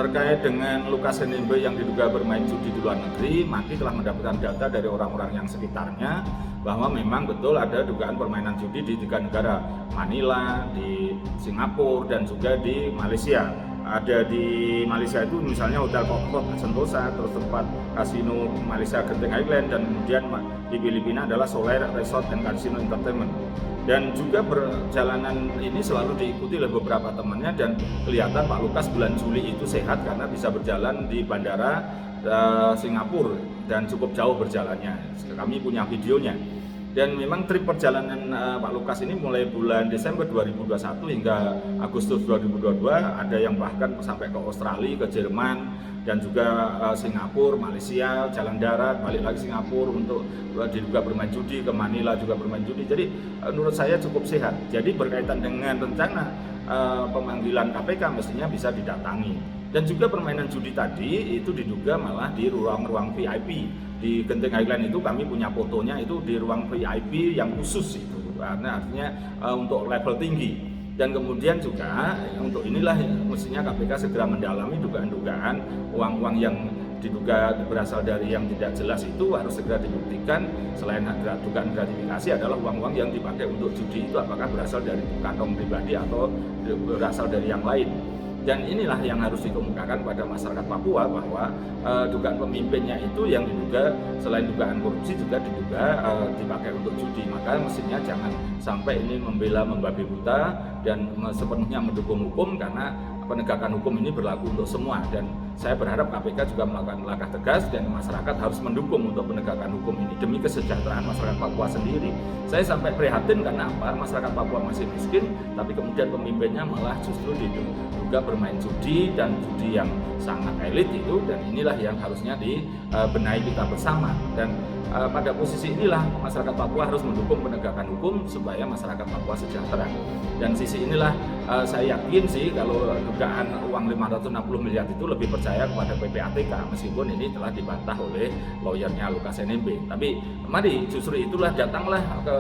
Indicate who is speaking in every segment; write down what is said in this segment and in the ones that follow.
Speaker 1: Terkait dengan Lukas NMB yang diduga bermain judi di luar negeri, Maki telah mendapatkan data dari orang-orang yang sekitarnya bahwa memang betul ada dugaan permainan judi di 3 negara, Manila, di Singapura, dan juga di Malaysia. Ada di Malaysia itu misalnya Hotel Kokok Sentosa, terus tempat kasino Malaysia Genting Highland, dan kemudian di Filipina adalah Soler Resort and Casino Entertainment. Dan juga perjalanan ini selalu diikuti oleh beberapa temannya, dan kelihatan Pak Lukas bulan Juli itu sehat karena bisa berjalan di bandara Singapura dan cukup jauh berjalannya. Kami punya videonya. Dan memang trip perjalanan Pak Lukas ini mulai bulan Desember 2021 hingga Agustus 2022, ada yang bahkan sampai ke Australia, ke Jerman, dan juga Singapura, Malaysia, jalan darat, balik lagi Singapura untuk diduga bermain judi, ke Manila juga bermain judi. Jadi menurut saya cukup sehat. Jadi berkaitan dengan rencana pemanggilan KPK mestinya bisa didatangi. Dan juga permainan judi tadi itu diduga malah di ruang-ruang VIP. Di Genting Highland itu kami punya fotonya, itu di ruang VIP yang khusus itu, karena artinya untuk level tinggi. Dan kemudian juga untuk inilah mestinya KPK segera mendalami dugaan-dugaan uang-uang yang diduga berasal dari yang tidak jelas itu harus segera dibuktikan. Selain dugaan gratifikasi adalah uang-uang yang dipakai untuk judi itu apakah berasal dari kantong pribadi atau berasal dari yang lain. Dan inilah yang harus dikemukakan pada masyarakat Papua bahwa dugaan pemimpinnya itu yang diduga selain dugaan korupsi juga diduga dipakai untuk judi. Maka mestinya jangan sampai ini membela membabi buta dan sepenuhnya mendukung hukum, karena penegakan hukum ini berlaku untuk semua. Dan saya berharap KPK juga melakukan langkah tegas dan masyarakat harus mendukung untuk penegakan hukum ini demi kesejahteraan masyarakat Papua sendiri. Saya sampai prihatin karena apa? Masyarakat Papua masih miskin, tapi kemudian pemimpinnya malah justru diduga bermain judi dan judi yang sangat elit itu. Dan inilah yang harusnya dibenahi kita bersama. Dan pada posisi inilah masyarakat Papua harus mendukung penegakan hukum supaya masyarakat Papua sejahtera. Dan sisi inilah saya yakin sih kalau dugaan uang 560 miliar itu lebih percaya kepada PPATK, meskipun ini telah dibantah oleh lawyernya Lukas NMB. Tapi mari justru itulah datanglah ke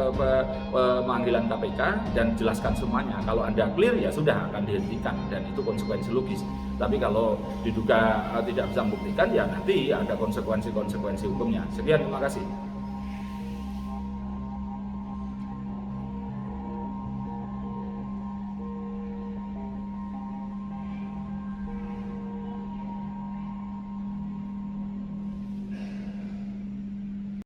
Speaker 1: pemanggilan KPK dan jelaskan semuanya. Kalau Anda clear ya sudah akan dihentikan, dan itu konsekuensi logis. Tapi kalau diduga tidak bisa membuktikan ya nanti ada konsekuensi-konsekuensi hukumnya. Sekian, terima kasih.